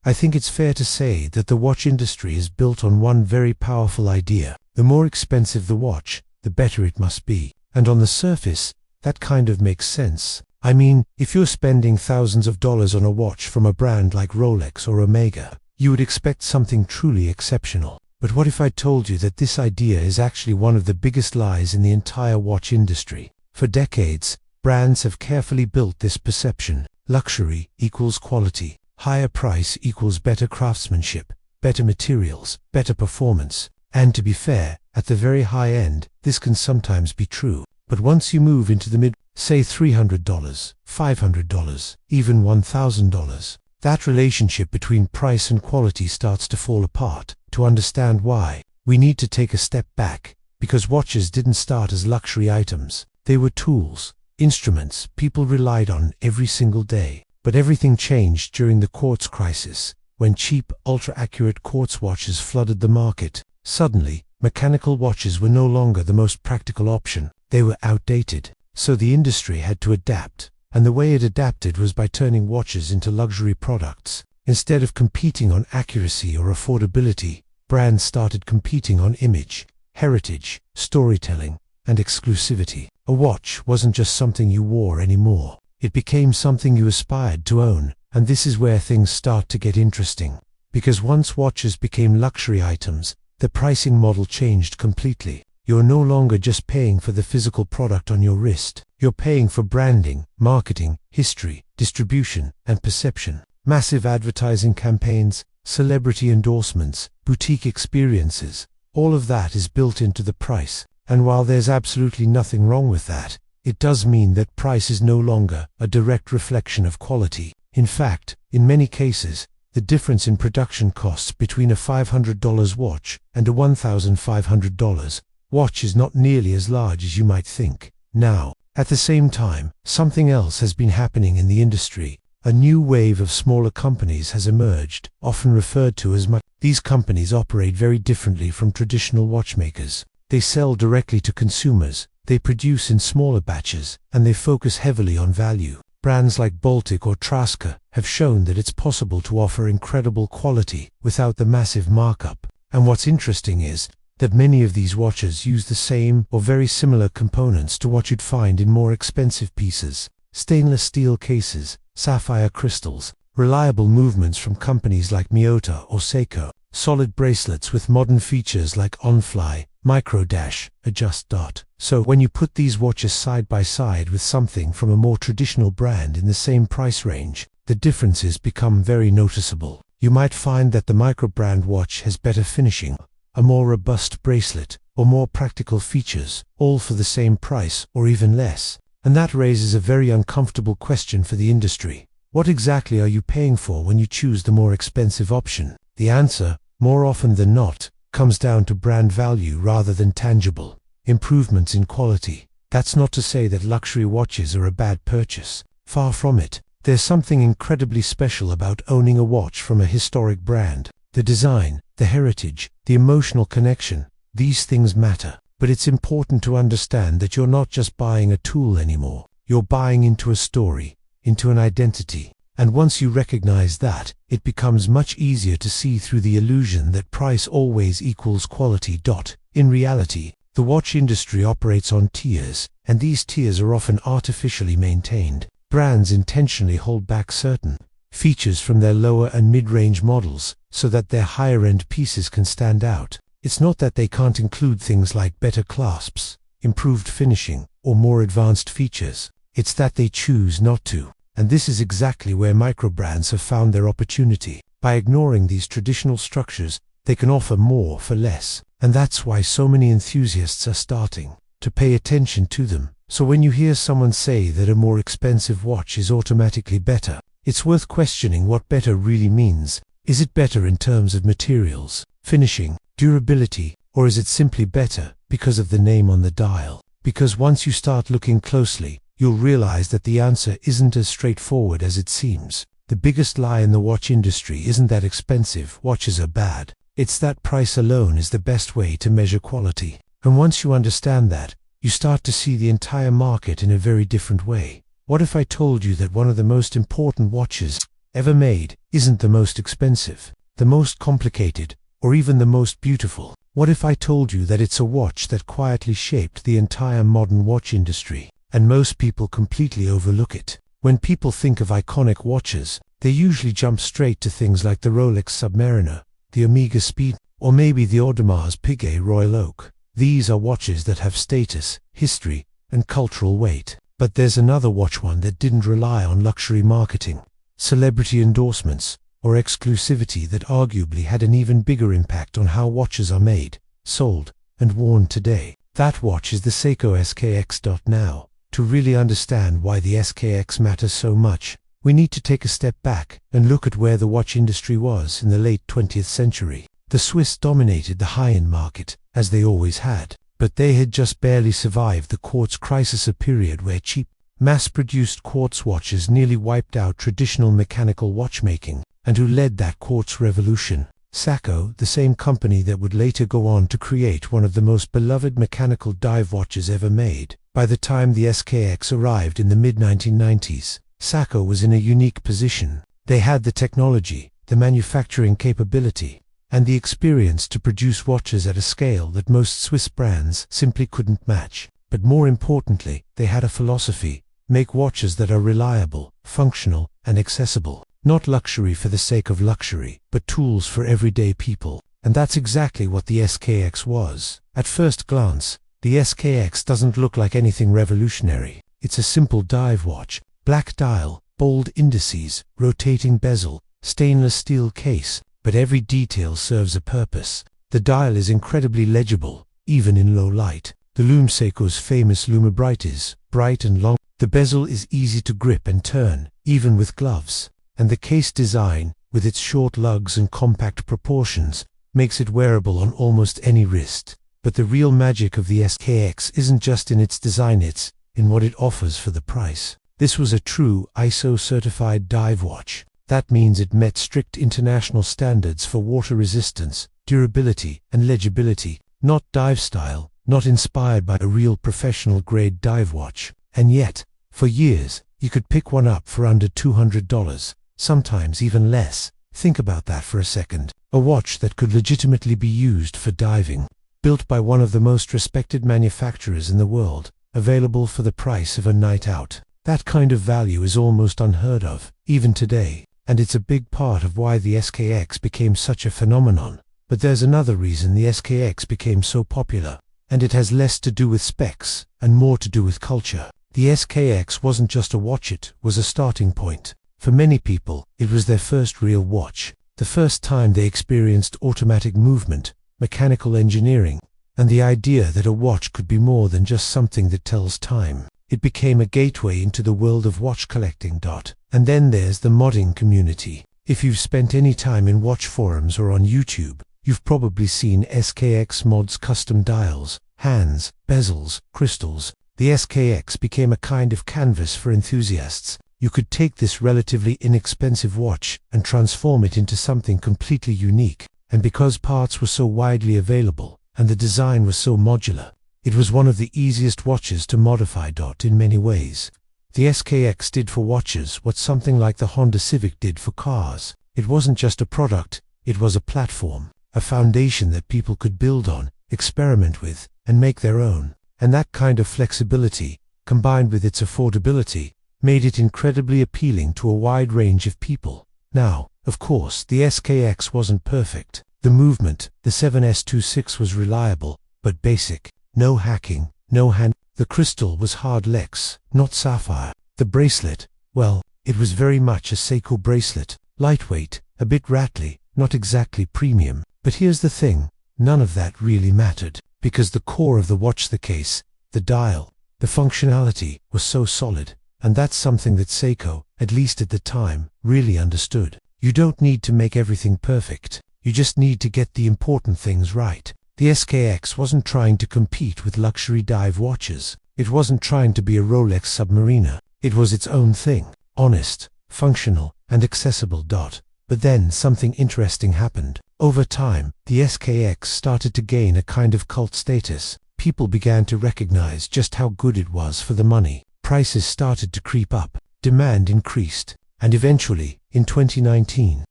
I think it's fair to say that the watch industry is built on one very powerful idea. The more expensive the watch, the better it must be. And on the surface, that kind of makes sense. I mean, if you're spending thousands of dollars on a watch from a brand like Rolex or Omega, you would expect something truly exceptional. But what if I told you that this idea is actually one of the biggest lies in the entire watch industry? For decades, brands have carefully built this perception. Luxury equals quality. Higher price equals better craftsmanship, better materials, better performance. And to be fair, at the very high end, this can sometimes be true. But once you move into the say $300, $500, even $1,000, that relationship between price and quality starts to fall apart. To understand why, we need to take a step back, because watches didn't start as luxury items. They were tools, instruments people relied on every single day. But everything changed during the quartz crisis, when cheap, ultra-accurate quartz watches flooded the market. Suddenly, mechanical watches were no longer the most practical option. They were outdated. So the industry had to adapt, and the way it adapted was by turning watches into luxury products. Instead of competing on accuracy or affordability, brands started competing on image, heritage, storytelling, and exclusivity. A watch wasn't just something you wore anymore. It became something you aspired to own, and this is where things start to get interesting. Because once watches became luxury items, the pricing model changed completely. You're no longer just paying for the physical product on your wrist. You're paying for branding, marketing, history, distribution, and perception. Massive advertising campaigns, celebrity endorsements, boutique experiences, all of that is built into the price. And while there's absolutely nothing wrong with that, it does mean that price is no longer a direct reflection of quality. In fact, in many cases, the difference in production costs between a $500 watch and a $1,500 watch is not nearly as large as you might think. Now, at the same time, something else has been happening in the industry. A new wave of smaller companies has emerged, often referred to as These companies operate very differently from traditional watchmakers. They sell directly to consumers, they produce in smaller batches, and they focus heavily on value. Brands like Baltic or Traska have shown that it's possible to offer incredible quality without the massive markup. And what's interesting is that many of these watches use the same or very similar components to what you'd find in more expensive pieces. Stainless steel cases, sapphire crystals, reliable movements from companies like Miyota or Seiko, solid bracelets with modern features like on-fly, micro-dash, adjust dot. So when you put these watches side by side with something from a more traditional brand in the same price range, the differences become very noticeable. You might find that the micro-brand watch has better finishing, a more robust bracelet, or more practical features, all for the same price or even less. And that raises a very uncomfortable question for the industry. What exactly are you paying for when you choose the more expensive option? The answer, more often than not, comes down to brand value rather than tangible improvements in quality. That's not to say that luxury watches are a bad purchase. Far from it. There's something incredibly special about owning a watch from a historic brand. The design, the heritage, the emotional connection, these things matter. But it's important to understand that you're not just buying a tool anymore. You're buying into a story, into an identity. And once you recognize that, it becomes much easier to see through the illusion that price always equals quality. In reality, the watch industry operates on tiers, and these tiers are often artificially maintained. Brands intentionally hold back certain features from their lower and mid-range models so that their higher-end pieces can stand out. It's not that they can't include things like better clasps, improved finishing, or more advanced features. It's that they choose not to. And this is exactly where microbrands have found their opportunity. By ignoring these traditional structures, they can offer more for less. And that's why so many enthusiasts are starting to pay attention to them. So when you hear someone say that a more expensive watch is automatically better, it's worth questioning what better really means. Is it better in terms of materials, finishing, durability, or is it simply better because of the name on the dial? Because once you start looking closely, you'll realize that the answer isn't as straightforward as it seems. The biggest lie in the watch industry isn't that expensive watches are bad. It's that price alone is the best way to measure quality. And once you understand that, you start to see the entire market in a very different way. What if I told you that one of the most important watches ever made isn't the most expensive, the most complicated, or even the most beautiful. What if I told you that it's a watch that quietly shaped the entire modern watch industry, and most people completely overlook it? When people think of iconic watches, they usually jump straight to things like the Rolex Submariner, the Omega Speed, or maybe the Audemars Piguet Royal Oak. These are watches that have status, history, and cultural weight. But there's another watch one that didn't rely on luxury marketing, celebrity endorsements, or exclusivity that arguably had an even bigger impact on how watches are made, sold, and worn today. That watch is the Seiko SKX. Now, to really understand why the SKX matters so much, we need to take a step back and look at where the watch industry was in the late 20th century. The Swiss dominated the high-end market, as they always had, but they had just barely survived the quartz crisis, a period where cheap, mass-produced quartz watches nearly wiped out traditional mechanical watchmaking. And who led that quartz revolution? Seiko, the same company that would later go on to create one of the most beloved mechanical dive watches ever made. By the time the SKX arrived in the mid-1990s, Seiko was in a unique position. They had the technology, the manufacturing capability, and the experience to produce watches at a scale that most Swiss brands simply couldn't match. But more importantly, they had a philosophy: make watches that are reliable, functional, and accessible. Not luxury for the sake of luxury, but tools for everyday people. And that's exactly what the SKX was. At first glance, the SKX doesn't look like anything revolutionary. It's a simple dive watch: black dial, bold indices, rotating bezel, stainless steel case, but every detail serves a purpose. The dial is incredibly legible, even in low light. The lume, Seiko's famous Lumibright, is bright and long. The bezel is easy to grip and turn, even with gloves. And the case design, with its short lugs and compact proportions, makes it wearable on almost any wrist. But the real magic of the SKX isn't just in its design, it's in what it offers for the price. This was a true ISO-certified dive watch. That means it met strict international standards for water resistance, durability, and legibility. Not dive style, not inspired by a real professional-grade dive watch. And yet, for years, you could pick one up for under $200. Sometimes even less. Think about that for a second. A watch that could legitimately be used for diving. Built by one of the most respected manufacturers in the world. Available for the price of a night out. That kind of value is almost unheard of, even today. And it's a big part of why the SKX became such a phenomenon. But there's another reason the SKX became so popular. And it has less to do with specs, and more to do with culture. The SKX wasn't just a watch, it was a starting point. For many people, it was their first real watch, the first time they experienced automatic movement, mechanical engineering, and the idea that a watch could be more than just something that tells time. It became a gateway into the world of watch collecting. And then there's the modding community. If you've spent any time in watch forums or on YouTube, you've probably seen SKX mods, custom dials, hands, bezels, crystals. The SKX became a kind of canvas for enthusiasts. You could take this relatively inexpensive watch and transform it into something completely unique. And because parts were so widely available, and the design was so modular, it was one of the easiest watches to modify. In many ways, the SKX did for watches what something like the Honda Civic did for cars. It wasn't just a product, it was a platform, a foundation that people could build on, experiment with, and make their own. And that kind of flexibility, combined with its affordability, made it incredibly appealing to a wide range of people. Now, of course, the SKX wasn't perfect. The movement, the 7S26, was reliable, but basic. No hacking, no hand. The crystal was hard Lex, not sapphire. The bracelet, well, it was very much a Seiko bracelet. Lightweight, a bit rattly, not exactly premium. But here's the thing, none of that really mattered, because the core of the watch, the case, the dial, the functionality, was so solid. And that's something that Seiko, at least at the time, really understood. You don't need to make everything perfect. You just need to get the important things right. The SKX wasn't trying to compete with luxury dive watches. It wasn't trying to be a Rolex Submariner. It was its own thing. Honest, functional, and accessible. But then something interesting happened. Over time, the SKX started to gain a kind of cult status. People began to recognize just how good it was for the money. Prices started to creep up. Demand increased. And eventually, in 2019,